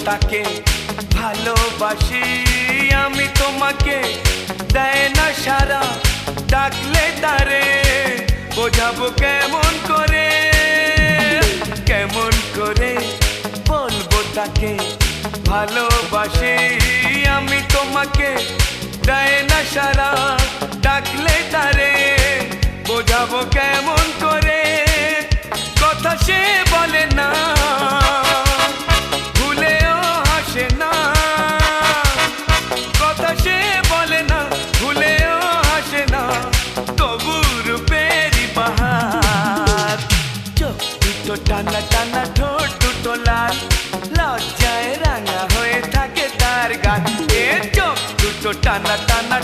তাকে ভালোবাসি আমি তোমাকে দেয় না সারা ডাকলে তারে বোঝাবো কেমন করে বলবো তাকে ভালোবাসি আমি তোমাকে দেয় না সারা ডাকলে তারে বোঝাবো কেমন করে কথা সে বলে না ভুলেও হাসে না কথা সে বলে না ভুলেও হাসে না তবু রূপেরই বাহার চোখ দুটো টানা টানা ঠোঁট দুটো লাল লজ্জায় রাঙা হয়ে থাকে তার গান এ চোখ দুটো টানা টানা